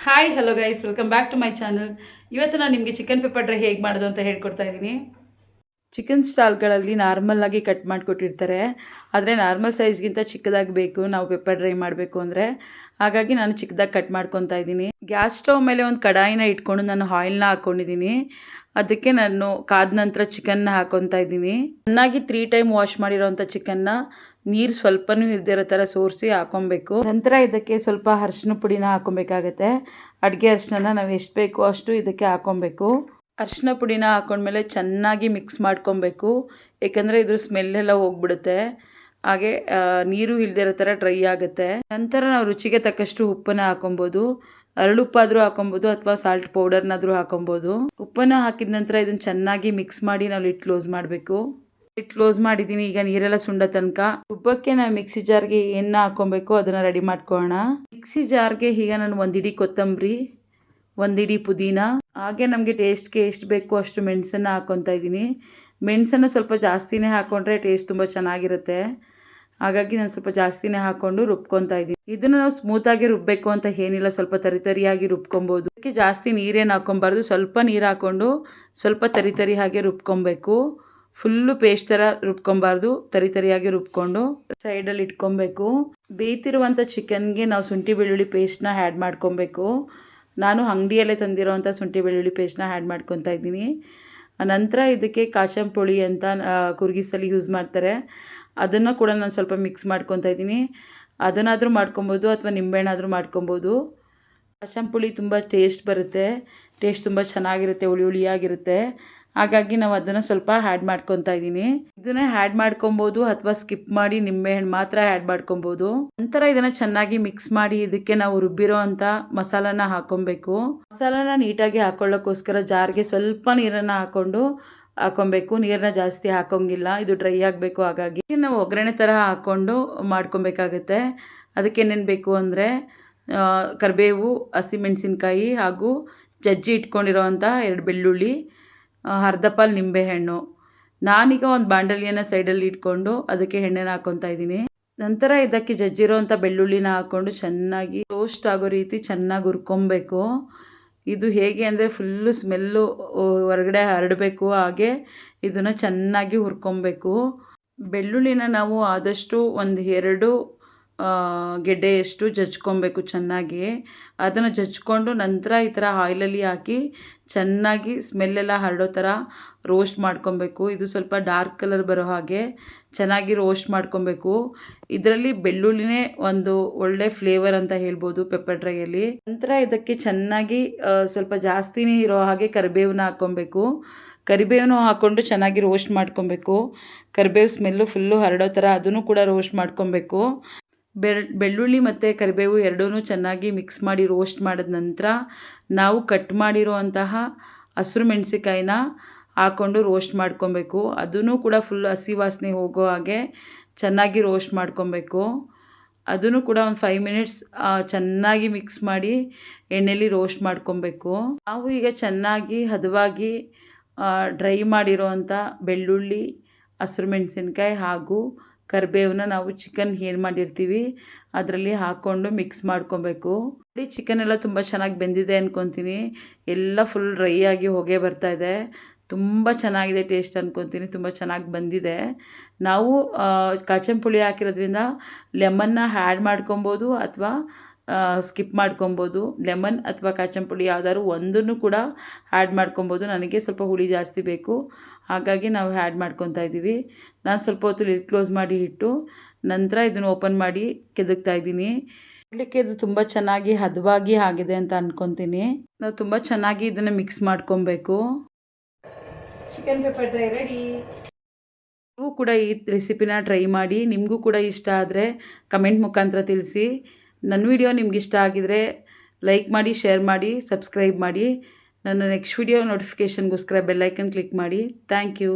Hi hello guys, welcome back to my channel. ಇವತ್ತು ನಾನು ನಿಮಗೆ ಚಿಕನ್ ಪೆಪ್ಪರ್ ಡ್ರೈ ಹೇಗೆ ಮಾಡೋದು ಅಂತ ಹೇಳ್ಕೊಡ್ತಾ ಇದ್ದೀನಿ. ಚಿಕನ್ ಸ್ಟಾಲ್ಗಳಲ್ಲಿ ನಾರ್ಮಲ್ಲಾಗಿ ಕಟ್ ಮಾಡಿಕೊಟ್ಟಿರ್ತಾರೆ, ಆದರೆ ನಾರ್ಮಲ್ ಸೈಜ್ಗಿಂತ ಚಿಕ್ಕದಾಗಿ ಬೇಕು ನಾವು ಪೆಪ್ಪರ್ ಡ್ರೈ ಮಾಡಬೇಕು ಅಂದರೆ. ಹಾಗಾಗಿ ನಾನು ಚಿಕ್ಕದಾಗಿ ಕಟ್ ಮಾಡ್ಕೊತಾ ಇದ್ದೀನಿ. ಗ್ಯಾಸ್ ಸ್ಟವ್ ಮೇಲೆ ಒಂದು ಕಡಾಯಿನ ಇಟ್ಕೊಂಡು ನಾನು ಆಯಿಲ್ನ ಹಾಕ್ಕೊಂಡಿದ್ದೀನಿ. ಅದಕ್ಕೆ ನಾನು ಕಾದ ನಂತರ ಚಿಕನ್ನ ಹಾಕ್ಕೊತಾ ಇದ್ದೀನಿ. ಚೆನ್ನಾಗಿ 3 ಟೈಮ್ ವಾಶ್ ಮಾಡಿರೋವಂಥ ಚಿಕನ್ನ ನೀರು ಸ್ವಲ್ಪನೂ ಇಲ್ದಿರೋ ಥರ ಸೋರಿಸಿ ಹಾಕ್ಕೊಬೇಕು. ನಂತರ ಇದಕ್ಕೆ ಸ್ವಲ್ಪ ಅರಿಶಿನ ಪುಡಿನ ಹಾಕ್ಕೊಬೇಕಾಗತ್ತೆ. ಅಡುಗೆ ಅರಿಶಿನ ನಾವು ಎಷ್ಟು ಬೇಕೋ ಅಷ್ಟು ಇದಕ್ಕೆ ಹಾಕ್ಕೊಬೇಕು. ಅರಿಶಿನ ಪುಡಿನ ಹಾಕ್ಕೊಂಡ್ಮೇಲೆ ಚೆನ್ನಾಗಿ ಮಿಕ್ಸ್ ಮಾಡ್ಕೊಬೇಕು, ಏಕೆಂದರೆ ಇದ್ರ ಸ್ಮೆಲ್ಲೆಲ್ಲ ಹೋಗ್ಬಿಡುತ್ತೆ. ಹಾಗೆ ನೀರು ಇಲ್ದಿರೋ ಥರ ಡ್ರೈ ಆಗುತ್ತೆ. ನಂತರ ನಾವು ರುಚಿಗೆ ತಕ್ಕಷ್ಟು ಉಪ್ಪನ್ನು ಹಾಕ್ಕೊಬೋದು. ಅರಳುಪ್ಪಾದರೂ ಹಾಕ್ಕೊಬೋದು ಅಥವಾ ಸಾಲ್ಟ್ ಪೌಡರ್ನಾದರೂ ಹಾಕ್ಕೊಬೋದು. ಉಪ್ಪನ್ನು ಹಾಕಿದ ನಂತರ ಇದನ್ನು ಚೆನ್ನಾಗಿ ಮಿಕ್ಸ್ ಮಾಡಿ ನಾವು ಲಿಡ್ ಕ್ಲೋಸ್ ಮಾಡಬೇಕು. ಲಿಡ್ ಕ್ಲೋಸ್ ಮಾಡಿದ್ದೀನಿ. ಈಗ ನೀರೆಲ್ಲ ಸುಂಡ ತನಕ ರುಬ್ಬಕ್ಕೆ ನಾವು ಮಿಕ್ಸಿ ಜಾರ್ಗೆ ಏನು ಹಾಕ್ಕೊಬೇಕು ಅದನ್ನು ರೆಡಿ ಮಾಡ್ಕೊಳ್ಳೋಣ. ಮಿಕ್ಸಿ ಜಾರ್ಗೆ ಈಗ ನಾನು ಒಂದು ಹಿಡಿ ಕೊತ್ತಂಬರಿ, ಒಂದು ಹಿಡಿ ಪುದೀನ, ಹಾಗೆ ನಮಗೆ ಟೇಸ್ಟ್ಗೆ ಎಷ್ಟು ಬೇಕೋ ಅಷ್ಟು ಮೆಣಸನ್ನು ಹಾಕ್ಕೊತಾ ಇದ್ದೀನಿ. ಮೆಣಸನ್ನು ಸ್ವಲ್ಪ ಜಾಸ್ತಿನೇ ಹಾಕ್ಕೊಂಡ್ರೆ ಟೇಸ್ಟ್ ತುಂಬ ಚೆನ್ನಾಗಿರುತ್ತೆ. ಹಾಗಾಗಿ ನಾನು ಸ್ವಲ್ಪ ಜಾಸ್ತಿನೇ ಹಾಕ್ಕೊಂಡು ರುಬ್ಕೊತಾ ಇದ್ದೀನಿ. ಇದನ್ನು ನಾವು ಸ್ಮೂತಾಗಿ ರುಬ್ಬಬೇಕು ಅಂತ ಏನಿಲ್ಲ, ಸ್ವಲ್ಪ ತರಿಯಾಗಿ ರುಬ್ಕೊಬೋದು. ಅದಕ್ಕೆ ಜಾಸ್ತಿ ನೀರೇನು ಹಾಕ್ಕೊಬಾರ್ದು, ಸ್ವಲ್ಪ ನೀರು ಹಾಕ್ಕೊಂಡು ಸ್ವಲ್ಪ ತರಿ ಹಾಗೆ ರುಬ್ಕೊಬೇಕು. ಫುಲ್ಲು ಪೇಸ್ಟ್ ಥರ ರುಬ್ಕೊಬಾರ್ದು, ತರಿಯಾಗಿ ರುಬ್ಕೊಂಡು ಸೈಡಲ್ಲಿ ಇಟ್ಕೊಬೇಕು. ಬೇಯ್ತಿರುವಂಥ ಚಿಕನ್ಗೆ ನಾವು ಶುಂಠಿ ಬೆಳ್ಳುಳ್ಳಿ ಪೇಸ್ಟ್ನ ಆ್ಯಡ್ ಮಾಡ್ಕೊಬೇಕು. ನಾನು ಅಂಗಡಿಯಲ್ಲೇ ತಂದಿರೋವಂಥ ಶುಂಠಿ ಬೆಳ್ಳುಳ್ಳಿ ಪೇಸ್ಟ್ನ ಆ್ಯಡ್ ಮಾಡ್ಕೊತಾ ಇದ್ದೀನಿ. ನಂತರ ಇದಕ್ಕೆ ಕಾಚಂ ಪುಳಿ ಅಂತ ಕುರ್ಗಿಸಲ್ಲಿ ಯೂಸ್ ಮಾಡ್ತಾರೆ, ಅದನ್ನು ಕೂಡ ನಾನು ಸ್ವಲ್ಪ ಮಿಕ್ಸ್ ಮಾಡ್ಕೊತಾ ಇದ್ದೀನಿ. ಅದನ್ನಾದರೂ ಮಾಡ್ಕೊಬೋದು ಅಥವಾ ನಿಂಬೆಹಣ್ಣಾದರೂ ಮಾಡ್ಕೊಬೋದು. ಕಾಚಂ ಪುಳಿ ತುಂಬ ಟೇಸ್ಟ್ ಬರುತ್ತೆ, ಟೇಸ್ಟ್ ತುಂಬ ಚೆನ್ನಾಗಿರುತ್ತೆ, ಹುಳಿಯಾಗಿರುತ್ತೆ. ಹಾಗಾಗಿ ನಾವು ಅದನ್ನು ಸ್ವಲ್ಪ ಆ್ಯಡ್ ಮಾಡ್ಕೊತಾ ಇದ್ದೀನಿ. ಇದನ್ನೇ ಆ್ಯಡ್ ಮಾಡ್ಕೊಬೋದು ಅಥವಾ ಸ್ಕಿಪ್ ಮಾಡಿ ನಿಂಬೆಹಣ್ಣು ಮಾತ್ರ ಆ್ಯಡ್ ಮಾಡ್ಕೊಬೋದು. ನಂತರ ಇದನ್ನು ಚೆನ್ನಾಗಿ ಮಿಕ್ಸ್ ಮಾಡಿ ಇದಕ್ಕೆ ನಾವು ರುಬ್ಬಿರೋ ಅಂಥ ಮಸಾಲಾನ ಹಾಕ್ಕೊಬೇಕು. ಮಸಾಲಾನ ನೀಟಾಗಿ ಹಾಕೊಳ್ಳೋಕ್ಕೋಸ್ಕರ ಜಾರ್ಗೆ ಸ್ವಲ್ಪ ನೀರನ್ನು ಹಾಕ್ಕೊಬೇಕು. ನೀರನ್ನ ಜಾಸ್ತಿ ಹಾಕೋಂಗಿಲ್ಲ, ಇದು ಡ್ರೈ ಆಗಬೇಕು. ಹಾಗಾಗಿ ನಾವು ಒಗ್ಗರಣೆ ಥರ ಹಾಕ್ಕೊಂಡು ಮಾಡ್ಕೊಬೇಕಾಗತ್ತೆ. ಅದಕ್ಕೆ ಏನೇನು ಬೇಕು ಅಂದರೆ ಕರಿಬೇವು, ಹಸಿಮೆಣಸಿನ್ಕಾಯಿ ಹಾಗೂ ಜಜ್ಜಿ ಇಟ್ಕೊಂಡಿರೋ ಅಂಥ 2 ಬೆಳ್ಳುಳ್ಳಿ, ಅರ್ಧ ಪಾಲು ನಿಂಬೆಹಣ್ಣು. ನಾನೀಗ ಒಂದು ಬಾಂಡಲಿಯನ್ನು ಸೈಡಲ್ಲಿ ಇಟ್ಕೊಂಡು ಅದಕ್ಕೆ ಎಣ್ಣೆನ ಹಾಕ್ಕೊತಾ ಇದ್ದೀನಿ. ನಂತರ ಇದಕ್ಕೆ ಜಜ್ಜಿರೋವಂಥ ಬೆಳ್ಳುಳ್ಳಿನ ಹಾಕ್ಕೊಂಡು ಚೆನ್ನಾಗಿ ರೋಸ್ಟ್ ಆಗೋ ರೀತಿ ಚೆನ್ನಾಗಿ ಹುರ್ಕೊಬೇಕು. ಇದು ಹೇಗೆ ಅಂದರೆ ಫುಲ್ಲು ಸ್ಮೆಲ್ಲು ಹೊರಗಡೆ ಹರಡಬೇಕು, ಹಾಗೆ ಇದನ್ನು ಚೆನ್ನಾಗಿ ಹುರ್ಕೊಬೇಕು. ಬೆಳ್ಳುಳ್ಳಿನ ನಾವು ಆದಷ್ಟು ಒಂದು 2 ಗೆಡ್ಡೆಯಷ್ಟು ಜಜ್ಕೊಬೇಕು ಚೆನ್ನಾಗಿ. ಅದನ್ನು ಜಜ್ಕೊಂಡು ನಂತರ ಈ ಥರ ಆಯಿಲಲ್ಲಿ ಹಾಕಿ ಚೆನ್ನಾಗಿ ಸ್ಮೆಲ್ಲೆಲ್ಲ ಹರಡೋ ಥರ ರೋಸ್ಟ್ ಮಾಡ್ಕೊಬೇಕು. ಇದು ಸ್ವಲ್ಪ ಡಾರ್ಕ್ ಕಲರ್ ಬರೋ ಹಾಗೆ ಚೆನ್ನಾಗಿ ರೋಸ್ಟ್ ಮಾಡ್ಕೊಬೇಕು. ಇದರಲ್ಲಿ ಬೆಳ್ಳುಳ್ಳಿನೇ ಒಂದು ಒಳ್ಳೆ ಫ್ಲೇವರ್ ಅಂತ ಹೇಳ್ಬೋದು ಪೆಪ್ಪರ್ ಡ್ರೈಯಲ್ಲಿ. ನಂತರ ಇದಕ್ಕೆ ಚೆನ್ನಾಗಿ ಸ್ವಲ್ಪ ಜಾಸ್ತಿನೇ ಇರೋ ಹಾಗೆ ಕರಿಬೇವನ್ನ ಹಾಕ್ಕೊಬೇಕು. ಕರಿಬೇವನ್ನು ಹಾಕ್ಕೊಂಡು ಚೆನ್ನಾಗಿ ರೋಸ್ಟ್ ಮಾಡ್ಕೊಬೇಕು. ಕರಿಬೇವು ಸ್ಮೆಲ್ಲು ಫುಲ್ಲು ಹರಡೋ ಥರ ಅದನ್ನು ಕೂಡ ರೋಸ್ಟ್ ಮಾಡ್ಕೊಬೇಕು. ಬೆಳ್ಳುಳ್ಳಿ ಮತ್ತು ಕರಿಬೇವು ಎರಡೂ ಚೆನ್ನಾಗಿ ಮಿಕ್ಸ್ ಮಾಡಿ ರೋಸ್ಟ್ ಮಾಡಿದ ನಂತರ ನಾವು ಕಟ್ ಮಾಡಿರೋ ಅಂತಹ ಹಸಿರು ಮೆಣಸಿಕಾಯಿನ ಹಾಕ್ಕೊಂಡು ರೋಸ್ಟ್ ಮಾಡ್ಕೊಬೇಕು. ಅದನ್ನು ಕೂಡ ಫುಲ್ ಹಸಿ ವಾಸನೆ ಹೋಗೋ ಹಾಗೆ ಚೆನ್ನಾಗಿ ರೋಸ್ಟ್ ಮಾಡ್ಕೊಬೇಕು. ಅದನ್ನು ಕೂಡ ಒಂದು 5 ಮಿನಿಟ್ಸ್ ಚೆನ್ನಾಗಿ ಮಿಕ್ಸ್ ಮಾಡಿ ಎಣ್ಣೆಯಲ್ಲಿ ರೋಸ್ಟ್ ಮಾಡ್ಕೊಬೇಕು. ನಾವು ಈಗ ಚೆನ್ನಾಗಿ ಹದವಾಗಿ ಡ್ರೈ ಮಾಡಿರೋ ಅಂಥ ಬೆಳ್ಳುಳ್ಳಿ, ಹಸಿರು ಮೆಣಸಿನ್ಕಾಯಿ ಹಾಗೂ ಕರಿಬೇವನ್ನ ನಾವು ಚಿಕನ್ ಏನು ಮಾಡಿರ್ತೀವಿ ಅದರಲ್ಲಿ ಹಾಕ್ಕೊಂಡು ಮಿಕ್ಸ್ ಮಾಡ್ಕೊಬೇಕು. ಚಿಕನ್ ಎಲ್ಲ ತುಂಬ ಚೆನ್ನಾಗಿ ಬೆಂದಿದೆ ಅಂದ್ಕೊತೀನಿ. ಎಲ್ಲ ಫುಲ್ ಡ್ರೈ ಆಗಿ ಹೊಗೆ ಬರ್ತಾಯಿದೆ. ತುಂಬ ಚೆನ್ನಾಗಿದೆ ಟೇಸ್ಟ್ ಅಂದ್ಕೊತೀನಿ, ತುಂಬ ಚೆನ್ನಾಗಿ ಬಂದಿದೆ. ನಾವು ಕಾಚಂ ಪುಳಿ ಹಾಕಿರೋದ್ರಿಂದ ಲೆಮನ್ನ ಆ್ಯಡ್ ಮಾಡ್ಕೊಬೋದು ಅಥವಾ ಸ್ಕಿಪ್ ಮಾಡ್ಕೊಬೋದು. ಲೆಮನ್ ಅಥವಾ ಕಾಚಂ ಪುಡಿ ಯಾವ್ದಾದ್ರು ಒಂದನ್ನು ಕೂಡ ಆ್ಯಡ್ ಮಾಡ್ಕೊಬೋದು. ನನಗೆ ಸ್ವಲ್ಪ ಹುಳಿ ಜಾಸ್ತಿ ಬೇಕು, ಹಾಗಾಗಿ ನಾವು ಆ್ಯಡ್ ಮಾಡ್ಕೊತಾ ಇದ್ದೀವಿ. ನಾನು ಸ್ವಲ್ಪ ಹೊತ್ತು ಲಿಡ್ ಕ್ಲೋಸ್ ಮಾಡಿ ಇಟ್ಟು ನಂತರ ಇದನ್ನು ಓಪನ್ ಮಾಡಿ ಕೆದಕ್ತಾ ಇದ್ದೀನಿ. ನೋಡಲಿಕ್ಕೆ ಇದು ತುಂಬ ಚೆನ್ನಾಗಿ ಹದವಾಗಿ ಆಗಿದೆ ಅಂತ ಅಂದ್ಕೊತೀನಿ. ನಾವು ತುಂಬ ಚೆನ್ನಾಗಿ ಇದನ್ನು ಮಿಕ್ಸ್ ಮಾಡ್ಕೊಬೇಕು. Chicken pepper dry ready. ನೀವು ಕೂಡ ಈ ರೆಸಿಪಿನ ಟ್ರೈ ಮಾಡಿ. ನಿಮಗೂ ಕೂಡ ಇಷ್ಟ ಆದರೆ ಕಮೆಂಟ್ ಮುಖಾಂತರ ತಿಳಿಸಿ. ನನ್ನ ವಿಡಿಯೋ ನಿಮ್ಗೆ ಇಷ್ಟ ಆಗಿದರೆ ಲೈಕ್ ಮಾಡಿ, ಶೇರ್ ಮಾಡಿ, ಸಬ್ಸ್ಕ್ರೈಬ್ ಮಾಡಿ. ನನ್ನ ನೆಕ್ಸ್ಟ್ ವಿಡಿಯೋ ನೋಟಿಫಿಕೇಷನ್ಗೋಸ್ಕರ ಬೆಲ್ಲೈಕನ್ ಕ್ಲಿಕ್ ಮಾಡಿ. Thank you.